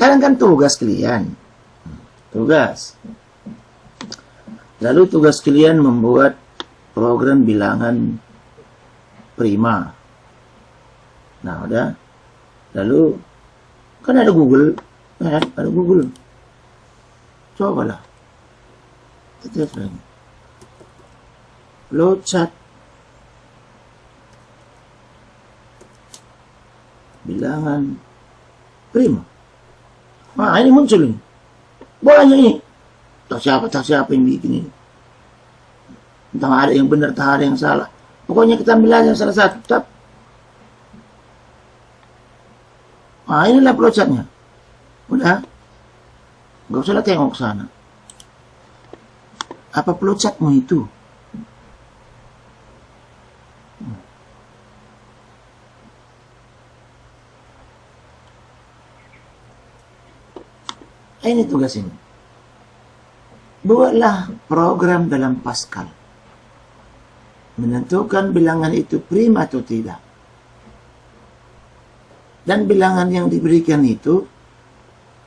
Sekarang kan tugas kalian. Tugas. Lalu tugas kalian membuat program bilangan prima. Nah, udah. Lalu kan ada Google, kan? Ada Google. Cobalah. Kita lagi. Flowchart bilangan prima. Nah, ini muncul ini. Banyak ini. Tak siapa yang bikin ini. Entah ada yang benar, tak ada yang salah. Pokoknya kita ambil aja salah satu. Tap. Nah, inilah flowchartnya. Udah. Gak usah tengok ke sana. Apa flowchartmu itu? Ini tugas ini. Buatlah program dalam Pascal. Menentukan bilangan itu prima atau tidak. Dan bilangan yang diberikan itu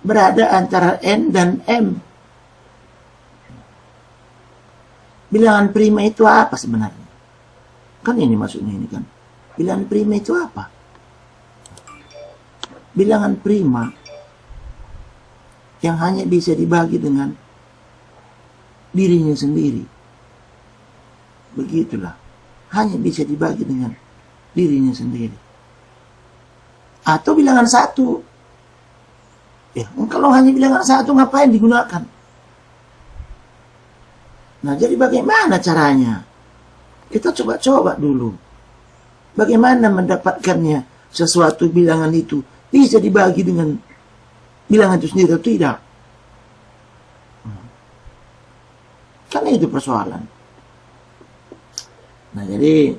berada antara N dan M. Bilangan prima itu apa sebenarnya? Kan ini maksudnya ini kan. Bilangan prima itu apa? Bilangan prima yang hanya bisa dibagi dengan dirinya sendiri. Begitulah. Hanya bisa dibagi dengan dirinya sendiri. Atau bilangan satu. Ya, kalau hanya bilangan satu ngapain digunakan? Nah, jadi bagaimana caranya? Kita coba-coba dulu. Bagaimana mendapatkannya sesuatu bilangan itu bisa dibagi dengan bilangan itu sendiri atau tidak? Karena itu persoalan. Nah, jadi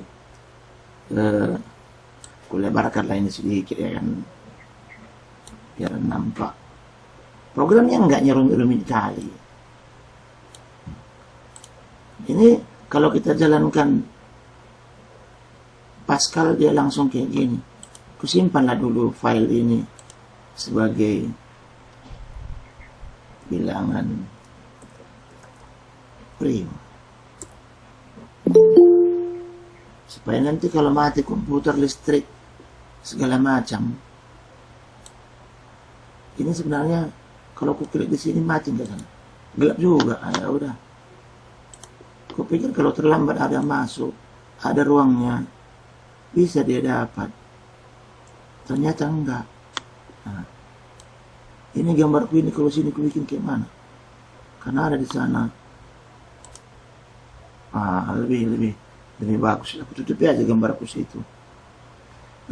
kulebarkanlah ini sedikit ya kan, biar nampak. Programnya enggak rumit kali. Ini kalau kita jalankan Pascal dia langsung kayak gini. Kusimpanlah dulu file ini sebagai bilangan prima. Supaya nanti kalau mati komputer, listrik, segala macam. Ini sebenarnya kalau ku klik di sini mati enggak kan? Gelap juga. Ya udah. Ku pikir kalau terlambat ada masuk, ada ruangnya, bisa dia dapat. Ternyata enggak. Nah, ini gambarku ini kalau sini ku bikin kayak mana? Karena ada di sana. Lebih bagus. Aku tutupi aja gambarku situ.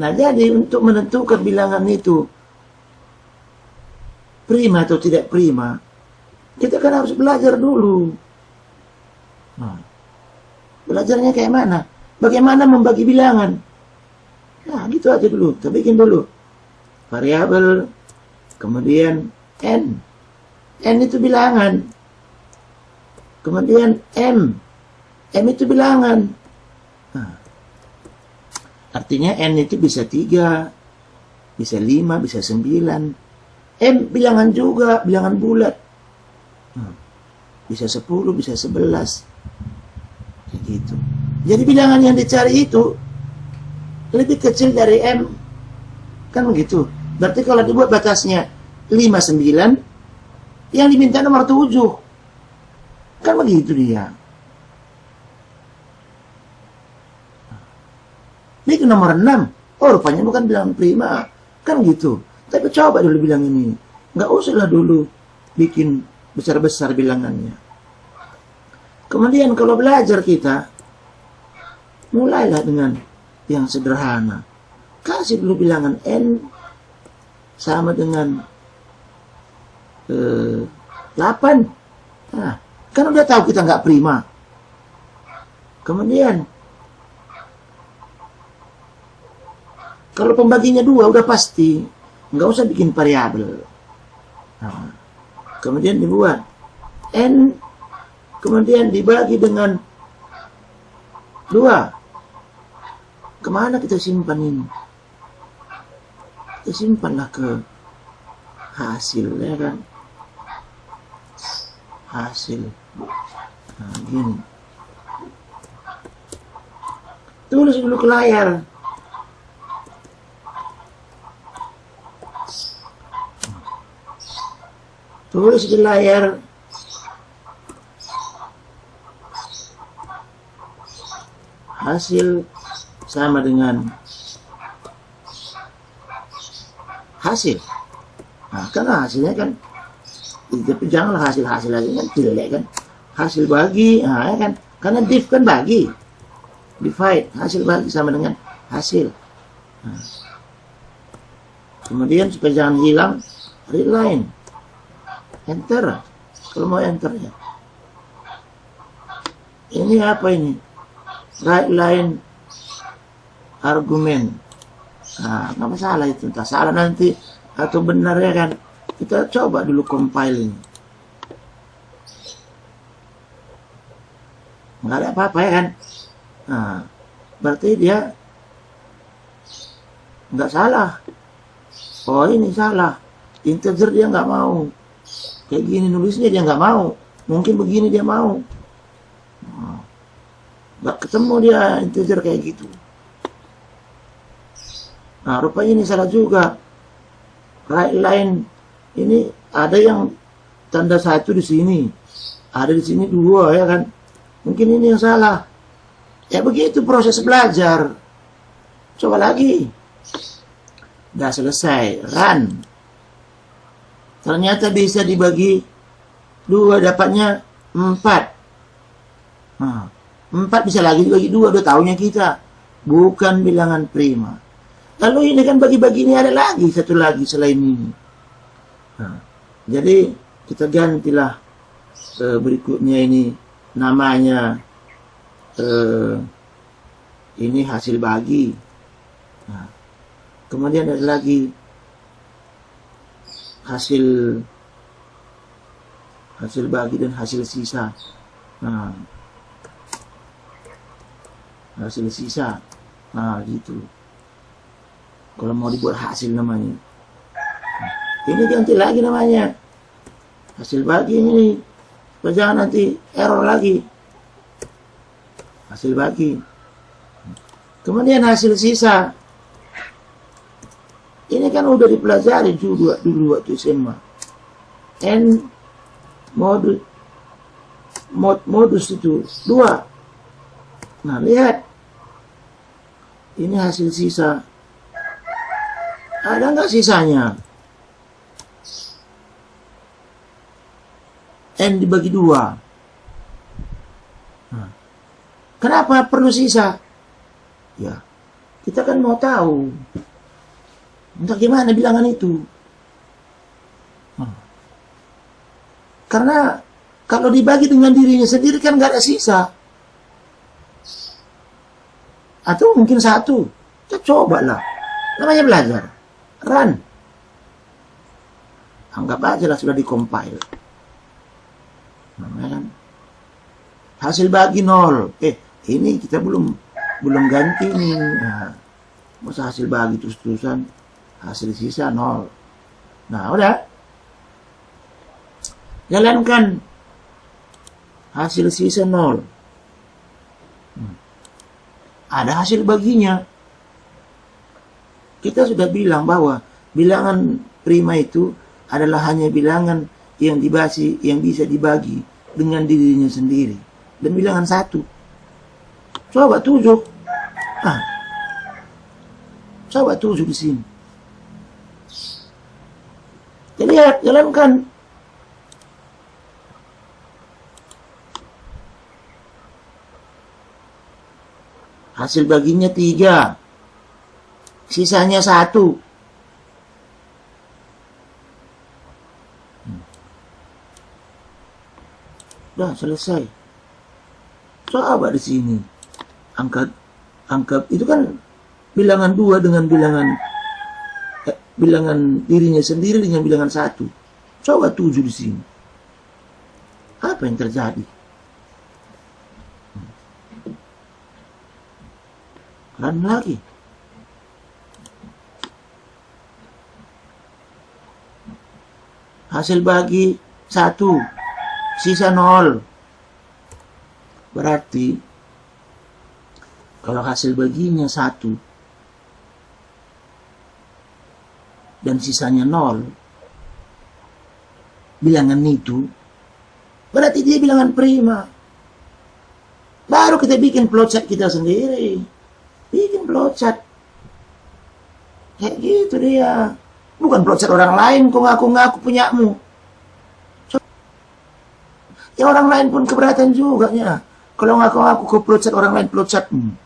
Nah, jadi untuk menentukan bilangan itu prima atau tidak prima, kita kan harus belajar dulu. Nah, belajarnya kayak mana? Bagaimana membagi bilangan? Nah, gitu aja dulu. Kita bikin dulu variabel, kemudian N. N itu bilangan. Kemudian M. M itu bilangan. Nah, artinya N itu bisa 3, bisa 5, bisa 9. M bilangan juga, bilangan bulat. Bisa 10, bisa 11. Kayak gitu. Jadi bilangan yang dicari itu lebih kecil dari M. Kan begitu. Berarti kalau dibuat batasnya 5, 9, yang diminta nomor 7. Kan begitu dia. Ini ke nomor 6. Oh, rupanya bukan bilangan prima. Kan gitu. Tapi coba dulu bilang ini. Nggak usahlah dulu bikin besar-besar bilangannya. Kemudian kalau belajar kita, mulailah dengan yang sederhana. Kasih dulu bilangan N sama dengan 8. Nah, kan udah tahu kita nggak prima. Kemudian kalau pembaginya 2 udah pasti, nggak usah bikin variabel. Nah, kemudian dibuat N, kemudian dibagi dengan 2. Kemana kita simpan ini? Kita simpanlah ke hasil, ya kan? Hasil. Nah, gini. Tulis dulu ke layar. Tulis di layar. Hasil sama dengan hasil. Nah, karena hasilnya kan, tapi janganlah hasil lagi kan jelek kan. Hasil bagi, nah, ya kan? Karena div kan bagi, divide, hasil bagi sama dengan hasil. Nah. Kemudian supaya jangan hilang, read line, enter. Kalau mau enter ya. Ini apa ini? Right line argumen. Nah, nggak masalah itu, entah salah nanti atau benar ya kan. Kita coba dulu compile ini. Nggak ada apa-apa ya kan. Nah, berarti dia nggak salah. Oh, ini salah. Integer dia nggak mau. Kayak gini nulisnya dia nggak mau. Mungkin begini dia mau. Nggak ketemu dia integer kayak gitu. Nah, rupanya ini salah juga. Right line ini ada yang tanda 1 di sini, ada di sini 2 ya kan. Mungkin ini yang salah. Ya begitu proses belajar. Coba lagi. Udah selesai, run. Ternyata bisa dibagi 2, dapatnya 4. Nah, 4 bisa lagi dibagi 2, udah tahunya kita. Bukan bilangan prima. Lalu ini kan bagi-bagi ini ada lagi, satu lagi selain ini. Nah, jadi kita gantilah berikutnya ini namanya ini hasil bagi. Nah, kemudian ada lagi hasil bagi dan hasil sisa. Nah, hasil sisa. Nah, gitu. Kalau mau dibuat hasil namanya. Ini ganti lagi namanya. Hasil bagi ini. Jangan nanti error lagi. Hasil bagi. Kemudian hasil sisa. Ini kan udah dipelajari juga dulu waktu SMA. N modus itu 2. Nah, lihat. Ini hasil sisa. Ada nggak sisanya? N dibagi 2. Nah, kenapa perlu sisa? Ya, kita kan mau tahu. Entah gimana bilangan itu. Nah, karena kalau dibagi dengan dirinya sendiri kan nggak ada sisa. Atau mungkin 1. Kita cobalah. Namanya belajar. Run. Anggap aja lah sudah dikompil. Nah, kan? Hasil bagi 0. Ini kita belum ganti nih. Nah, masa hasil bagi terus-terusan, hasil sisa 0. Nah, udah. Jalankan. Hasil sisa 0. Ada hasil baginya. Kita sudah bilang bahwa bilangan prima itu adalah hanya bilangan yang bisa dibagi dengan dirinya sendiri. Dan bilangan 1. Coba 7. Coba 7 di sini. Kita lihat, jalankan. Hasil baginya 3. Sisanya 1. Udah selesai. Coba di sini. Angkat itu kan bilangan 2 dengan bilangan dirinya sendiri dengan bilangan 1. Coba 7 di sini. Apa yang terjadi? Run lagi. Hasil bagi 1, sisa 0. Berarti kalau hasil baginya 1 dan sisanya 0, bilangan itu berarti dia bilangan prima. Baru kita bikin plotchart kita sendiri. Bikin plotchart. Kayak gitu dia. Bukan plotchart orang lain kok ngaku-ngaku punyamu. Ya orang lain pun keberatan juga ya. Kalau ngaku-ngaku ke plotchart orang lain plotchartmu.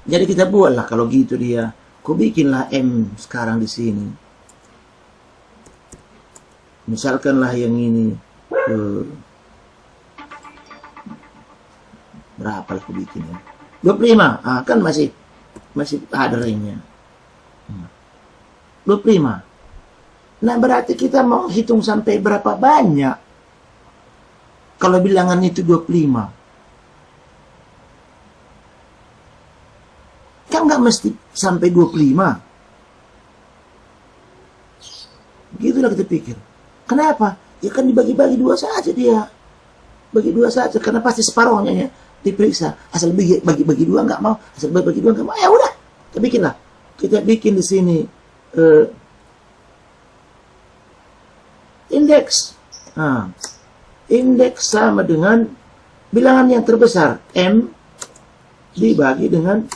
Jadi kita buatlah kalau gitu dia. Kau bikinlah M sekarang di sini. Misalkanlah yang ini. Berapa lah aku bikin ya? 25. Ah, kan masih ada ringnya. 25. Nah berarti kita mau hitung sampai berapa banyak. Kalau bilangan itu 25. Kan nggak mesti sampai 25. Gitulah kita pikir. Kenapa? Ya kan dibagi-bagi 2 saja dia. Bagi 2 saja. Karena pasti separuhnya ya diperiksa. Asal bagi 2 nggak mau. Asal bagi 2 nggak mau. Ya udah. Kita bikinlah. Kita bikin di sini indeks. Nah, indeks sama dengan bilangan yang terbesar M dibagi dengan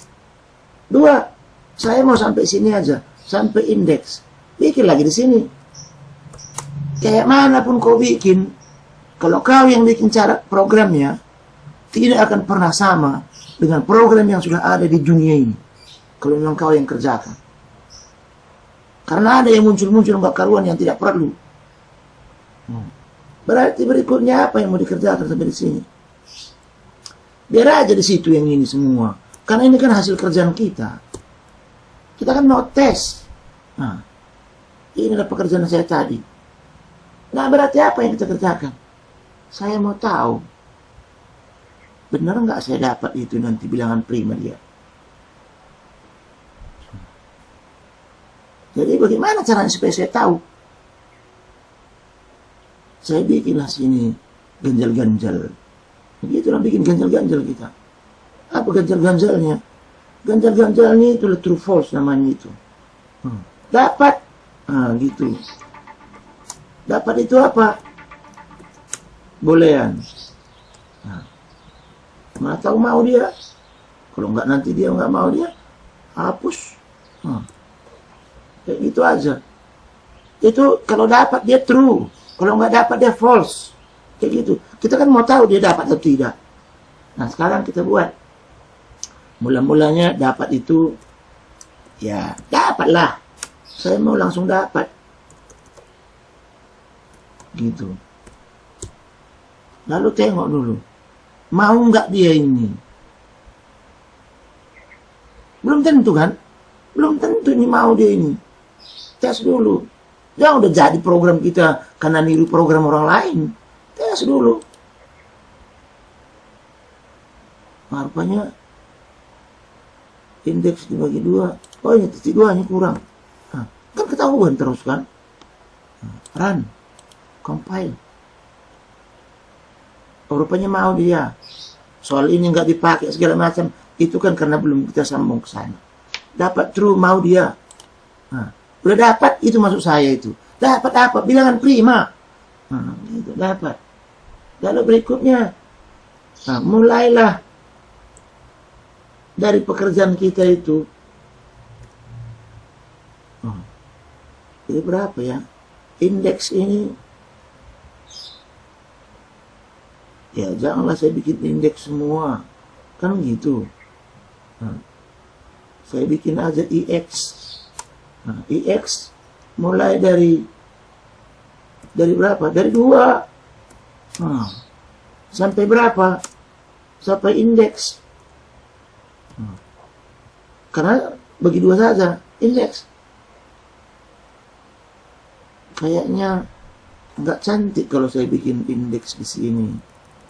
2. Saya mau sampai sini aja. Sampai indeks. Bikin lagi di sini. Kayak manapun kau bikin, kalau kau yang bikin cara programnya, tidak akan pernah sama dengan program yang sudah ada di dunia ini. Kalau memang kau yang kerjakan. Karena ada yang muncul-muncul nggak karuan yang tidak perlu. Berarti berikutnya apa yang mau dikerjakan sampai di sini? Biar aja di situ yang ini semua. Karena ini kan hasil kerjaan kita. Kita kan mau tes. Nah, inilah pekerjaan saya tadi. Nah, berarti apa yang kita kerjakan? Saya mau tahu. Benar nggak saya dapat itu nanti bilangan prima dia? Jadi bagaimana caranya supaya saya tahu? Saya bikinlah sini ganjal-ganjal. Begitulah bikin ganjal-ganjal kita. Apa ganjal-ganjalnya? Ganjal-ganjalnya itu true false namanya itu. Dapat. Nah, gitu. Dapat itu apa? Bolehan. Nah, mana tahu mau dia. Kalau nggak nanti dia nggak mau dia, hapus. Kayak gitu aja. Itu kalau dapat dia true. Kalau nggak dapat dia false. Kayak gitu. Kita kan mau tahu dia dapat atau tidak. Nah sekarang kita buat. Mula-mulanya dapat itu. Ya dapatlah. Saya mau langsung dapat. Gitu. Lalu tengok dulu. Mau nggak dia ini? Belum tentu kan? Belum tentu ini mau dia ini. Tes dulu. Jangan udah jadi program kita karena niru program orang lain. Tes dulu. Nah, rupanya indeks dibagi 2. Oh ini titik 2 ini kurang. Nah, kan ketahuan terus kan? Run. Compile. Oh, rupanya mau dia. Soal ini nggak dipakai segala macam. Itu kan karena belum kita sambung ke sana. Dapat true mau dia. Nah, udah dapat itu masuk saya itu. Dapat apa? Bilangan prima. Nah, itu dapat. Lalu berikutnya. Nah, mulailah dari pekerjaan kita itu. Ini berapa ya? Indeks ini. Ya janganlah saya bikin indeks semua. Kan gitu. Nah, saya bikin aja IX. Nah, IX mulai dari berapa? Dari 2. Nah, sampai berapa? Sampai indeks. Nah, karena bagi 2 saja indeks. Kayaknya nggak cantik kalau saya bikin indeks di sini.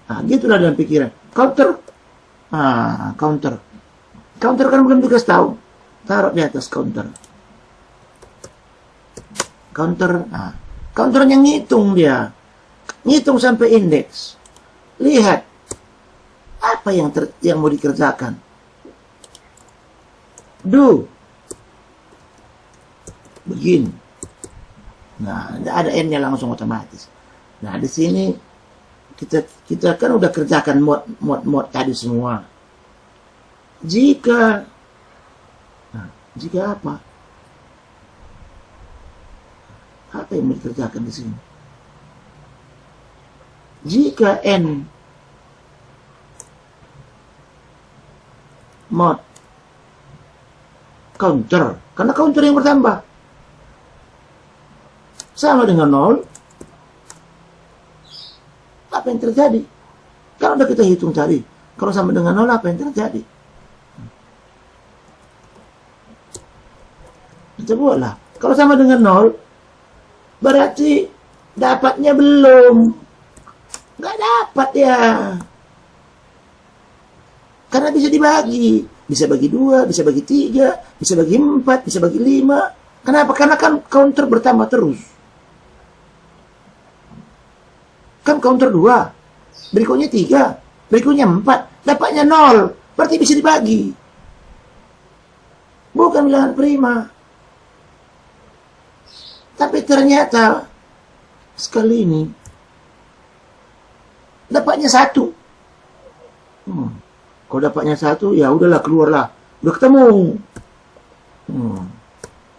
Nah, gitulah dalam pikiran. Counter. Ah, counter. Counter kan belum dikasih tahu. Taruh di atas counter. Counter, nah, counternya ngitung dia. Ngitung sampai indeks. Lihat, apa yang mau dikerjakan. Do. Begin. Nah, ada N-nya langsung otomatis. Nah, di sini kita kan udah kerjakan mod tadi semua. Jika apa? Apa yang mau dikerjakan di sini? Jika N mod counter, karena counter yang bertambah sama dengan 0, apa yang terjadi? Kan udah kita hitung tadi. Kalau sama dengan 0, apa yang terjadi? Kita buatlah. Kalau sama dengan 0, berarti dapatnya belum. Nggak dapat ya. Karena bisa dibagi. Bisa bagi 2, bisa bagi 3, bisa bagi 4, bisa bagi 5. Kenapa? Karena kan counter bertambah terus. Kan counter 2, berikutnya 3, berikutnya 4, dapatnya 0, berarti bisa dibagi. Bukan bilangan prima. Tapi ternyata sekali ini dapatnya 1. Kalau dapatnya 1, ya udahlah, keluarlah. Udah ketemu.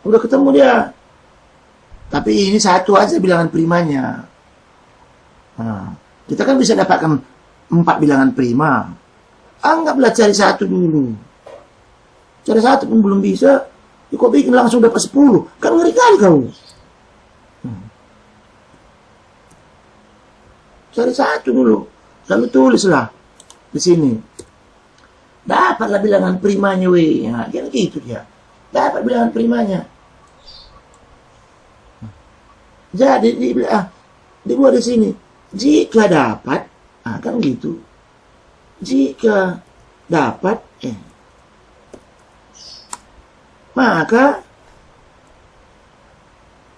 Udah ketemu dia. Tapi ini 1 aja bilangan primanya. Nah, kita kan bisa dapatkan 4 bilangan prima. Anggaplah cari 1 dulu. Cari 1 pun belum bisa. Ya, kok bikin langsung dapat 10? Kan ngeri kali kau. Cari 1 dulu. Lalu tulislah di sini. Dapatlah bilangan primanya, weh. Nah, kan gitu dia. Dapat bilangan primanya. Jadi dibuat di sini. Jika dapat, kan gitu. Jika dapat, maka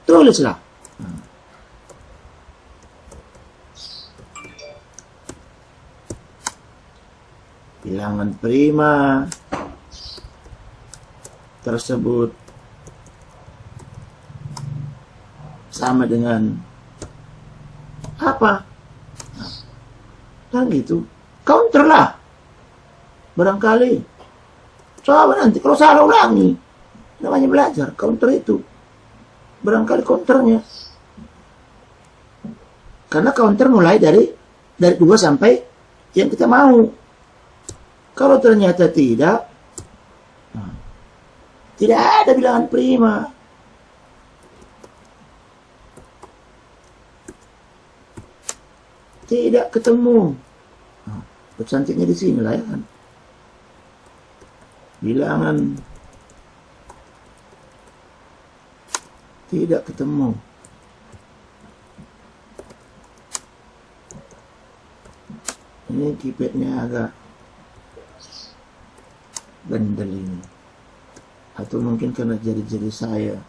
tulislah. Bilangan prima tersebut sama dengan apa? Kan gitu. Counter lah. Barangkali. Coba nanti kalau salah ulangi. Namanya belajar. Counter itu. Barangkali counternya. Karena counter mulai dari 2 sampai yang kita mau. Kalau ternyata tidak ada bilangan prima. Tidak ketemu. Cantiknya di sini lah ya kan. Bilangan tidak ketemu. Ini keypadnya agak bandel ini. Atau mungkin karena jari-jari saya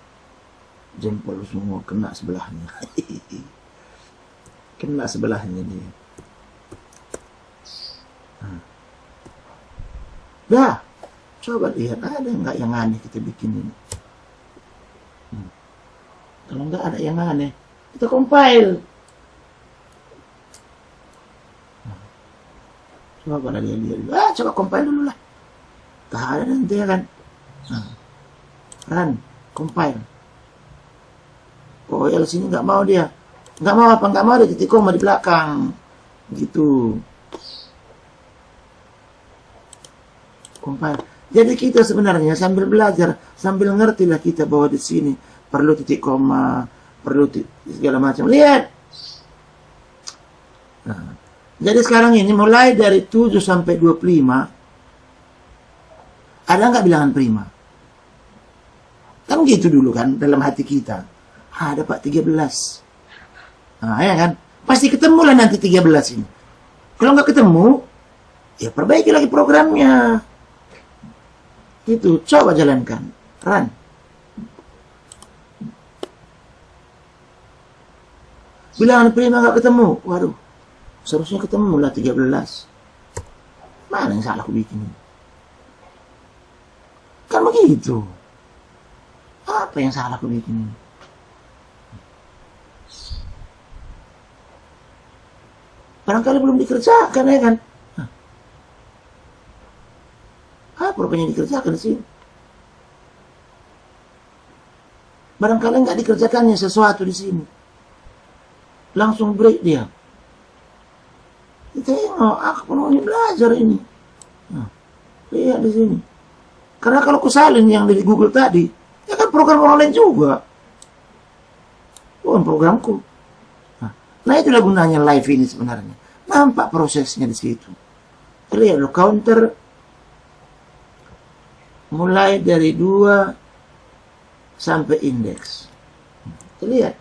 jempol semua kena sebelahnya. Kena sebelahnya dia. Dah, coba lihat ada nggak yang aneh kita bikin ini. Kalau nggak ada yang aneh, kita compile. Coba lah lihat. Coba compile dulu lah. Tak ada nanti ya kan. Run, compile. Oh ya sini nggak mau dia. Nggak mau apa? Nggak mau ada titik koma di belakang. Gitu. Compile. Jadi kita sebenarnya sambil belajar, sambil ngerti lah kita bahwa di sini perlu titik koma, perlu segala macam. Lihat. Nah, jadi sekarang ini mulai dari 7 sampai 25 ada nggak bilangan prima? Kan gitu dulu kan dalam hati kita. Dapat 13. Nah, ya kan? Pasti ketemu lah nanti 13 ini. Kalau nggak ketemu, ya perbaiki lagi programnya. Itu, coba jalankan. Run. Bilangan prima nggak ketemu. Waduh, seharusnya ketemu lah 13. Mana yang salah aku bikin? Kan begitu. Apa yang salah aku bikin? Barangkali belum dikerjakan, ya kan? Apa rupanya dikerjakan di sini? Barangkali nggak dikerjakannya sesuatu di sini. Langsung break dia. Tengok, aku mau belajar ini. Nah, lihat di sini. Karena kalau kusalin yang dari Google tadi, ya kan program orang lain juga. Bukan programku. Nah itulah gunanya live ini sebenarnya. Nampak prosesnya di situ. Lihat lo counter mulai dari 2 sampai indeks. Lihat.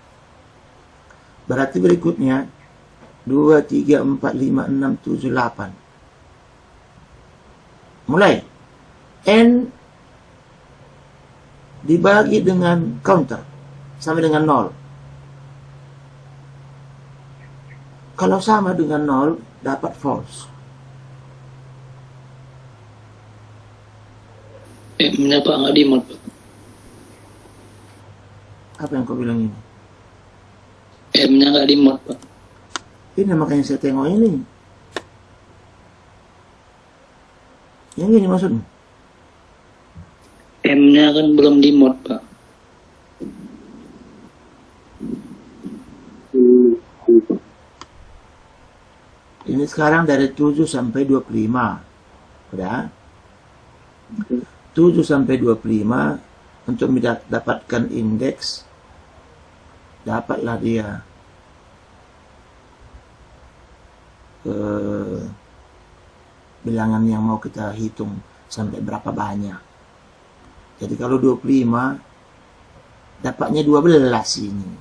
Berarti berikutnya 2, 3, 4, 5, 6, 7, 8. Mulai. N dibagi dengan counter sama dengan 0. Kalau sama dengan 0, dapat false. M-nya Pak nggak di-mod, Pak. Apa yang kau bilang ini? M-nya nggak di-mod, Pak. Ini makanya saya tengok ini. Yang ini maksudnya? M-nya kan belum di-mod, Pak. Ini sekarang dari 7 sampai 25. Udah? 7 sampai 25 untuk mendapatkan indeks, dapatlah dia bilangan yang mau kita hitung sampai berapa banyak. Jadi kalau 25 dapatnya 12 ini.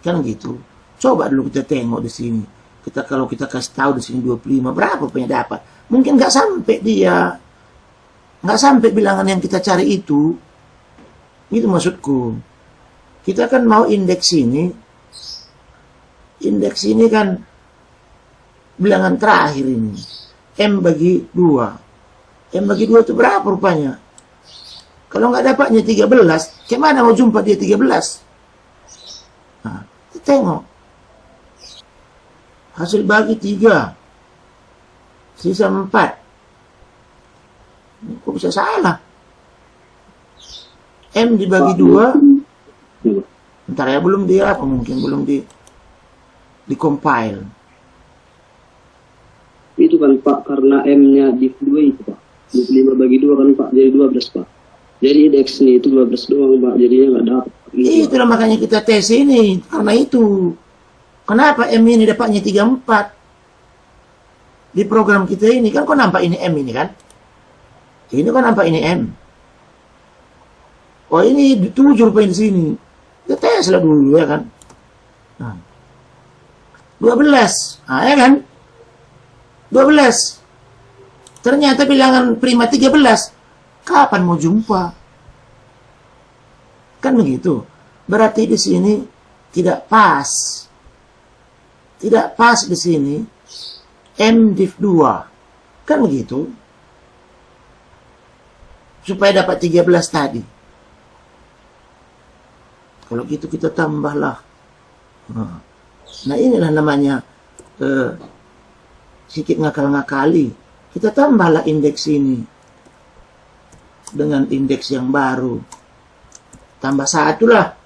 Kan gitu. Coba dulu kita tengok di sini. Kalau kita kasih tahu di sini 25, berapa punya dapat? Mungkin nggak sampai dia. Nggak sampai bilangan yang kita cari itu. Itu maksudku. Kita kan mau indeks ini. Indeks ini kan bilangan terakhir ini. M bagi 2. M bagi 2 itu berapa rupanya? Kalau nggak dapatnya 13, gimana mau jumpa dia 13? Nah, kita tengok. Hasil bagi 3. Sisa 4. Kok bisa salah? M dibagi 2. Ntar ya belum dia apa mungkin belum di compile. Itu kan Pak, karena M-nya div 2 itu Pak. Div 5 bagi 2 kan Pak, jadi 12 Pak. Jadi indeks ini itu 12 doang Pak, jadinya nggak dapat. Itulah makanya kita tes ini, karena itu. Kenapa M ini dapatnya 34? Di program kita ini, kan kok nampak ini M ini kan? Ini kok nampak ini M. Oh ini 7 rupanya di sini. Kita tes lah dulu ya kan. Nah. 12. Nah ya kan? 12. Ternyata bilangan prima 13. Kapan mau jumpa? Kan begitu. Berarti di sini tidak pas. Tidak pas di sini. M div 2. Kan begitu. Supaya dapat 13 tadi. Kalau gitu kita tambahlah. Nah inilah namanya sedikit ngakal-ngakali. Kita tambahlah indeks ini dengan indeks yang baru. Tambah 1 lah.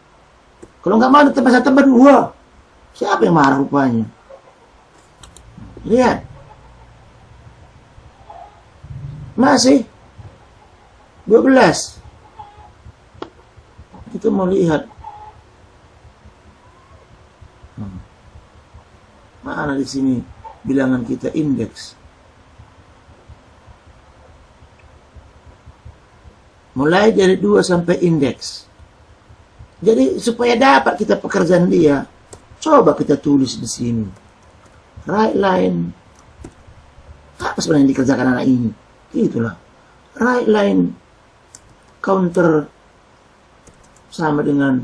Kalau nggak mau tambah 1 tambah 2. Siapa yang marah rupanya? Lihat. Masih 12. Kita mau lihat. Mana di sini bilangan kita indeks? Mulai dari 2 sampai indeks. Jadi supaya dapat kita pekerjaan dia, coba kita tulis di sini. Right line. Apa sebenarnya yang dikerjakan anak ini? Itulah. Right line counter sama dengan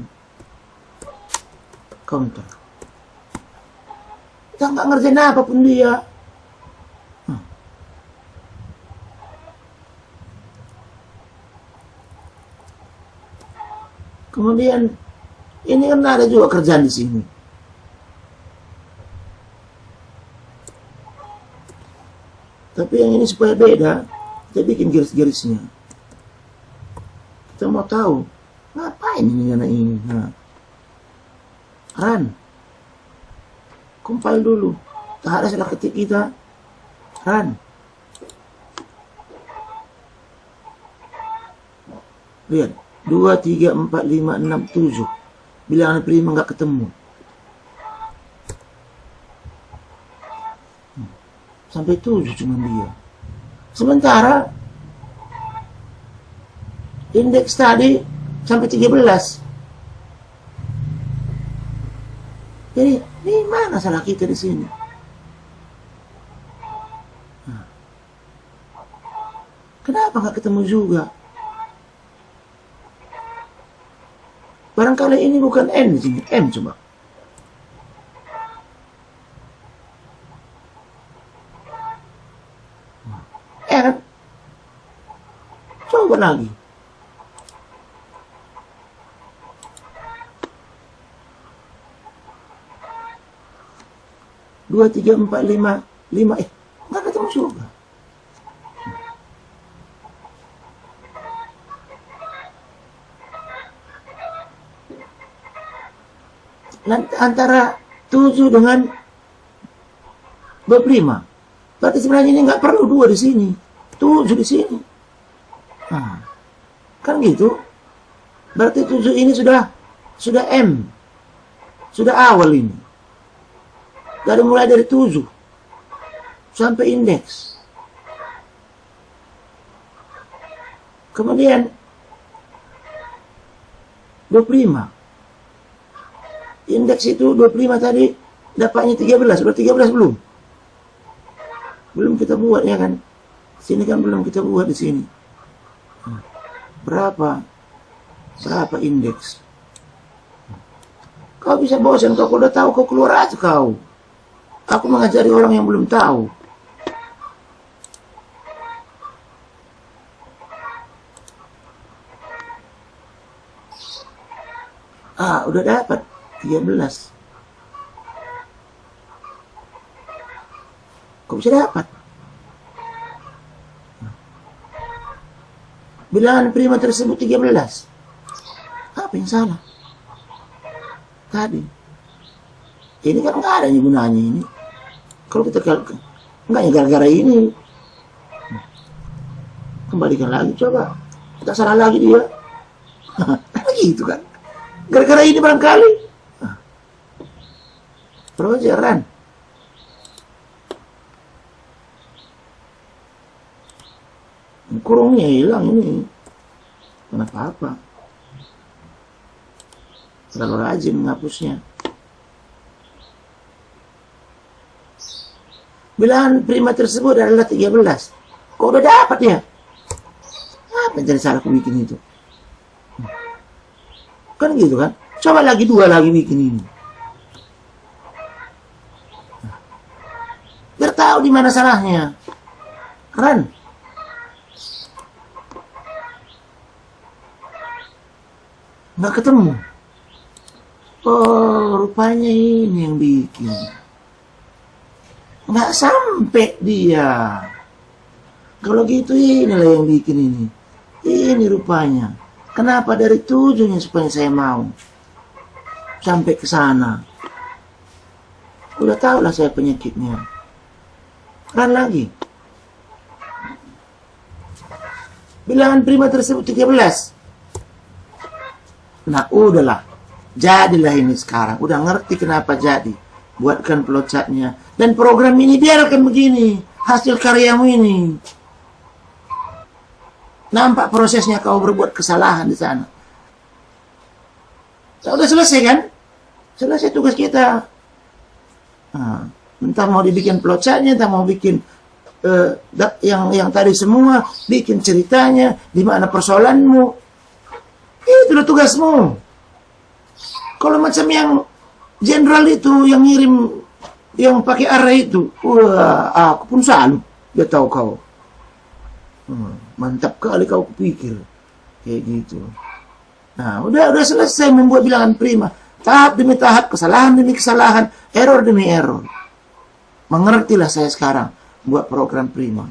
counter. Kita nggak ngerjain apapun dia. Kemudian ini kan ada juga kerjaan di sini. Tapi yang ini supaya beda, kita bikin garis-garisnya. Kita mau tahu ngapain ini anak ini. Nah, Ran, compile dulu. Tak ada salah ketik kita. Ran, lihat 2, 3, 4, 5, 6, 7. Bilangan prima nggak ketemu. Sampai 7 cuma dia. Sementara indeks tadi sampai 13. Jadi, ini mana salah kita di sini? Nah. Kenapa nggak ketemu juga? Barangkali ini bukan N di sini, M coba. Kan? Coba lagi. Dua, tiga, empat, lima, nggak ketemu juga. Antara 7 dengan 25. Berarti sebenarnya ini nggak perlu 2 di sini. 7 di sini. Nah, kan gitu. Berarti 7 ini sudah M. Sudah awal ini. Mulai dari 7 sampai indeks. Kemudian 25. Indeks itu 25 tadi dapatnya 13. Sudah 13 belum? Belum kita buat ya kan? Sini kan belum kita buat di sini. Berapa indeks? Kau bisa bosan, kau udah tahu kau keluar aja kau. Aku mengajari orang yang belum tahu. Udah dapat 13. Kok bisa dapat? Bilangan prima tersebut 13. Apa yang salah? Tadi. Ini kan nggak ada gunanya ini. Kalau kita enggak ya gara-gara ini. Kembalikan lagi coba. Kita salah lagi dia. Gitu kan. Gara-gara ini barangkali. Projer Ran. Kurungnya hilang ini. Kenapa apa? Terlalu rajin menghapusnya. Bilangan prima tersebut adalah 13. Kok udah dapat ya? Apa yang jadi salah aku bikin itu? Kan gitu kan? Coba lagi 2 lagi bikin ini. Biar tahu di mana salahnya. Ran. Nggak ketemu. Oh, rupanya ini yang bikin. Nggak sampai dia. Kalau gitu inilah yang bikin ini. Ini rupanya. Kenapa dari 7-nya supaya saya mau sampai ke sana? Udah tahu lah saya penyakitnya. Kan lagi. Bilangan prima tersebut 13. Nah, udahlah. Jadilah ini sekarang. Udah ngerti kenapa jadi. Buatkan flowchartnya. Dan program ini biarkan begini. Hasil karyamu ini. Nampak prosesnya kau berbuat kesalahan di sana. Sudah selesai kan? Selesai tugas kita. Nah, entah mau dibikin flowchartnya, entah mau bikin yang tadi semua, bikin ceritanya, di mana persoalanmu. Itulah tugasmu. Kalau macam yang general itu yang ngirim yang pakai array itu, wah, aku pun salut. Dia tahu kau. Mantap kali kau pikir. Kayak gitu. Nah, udah selesai membuat bilangan prima. Tahap demi tahap, kesalahan demi kesalahan, error demi error. Mengertilah saya sekarang buat program prima.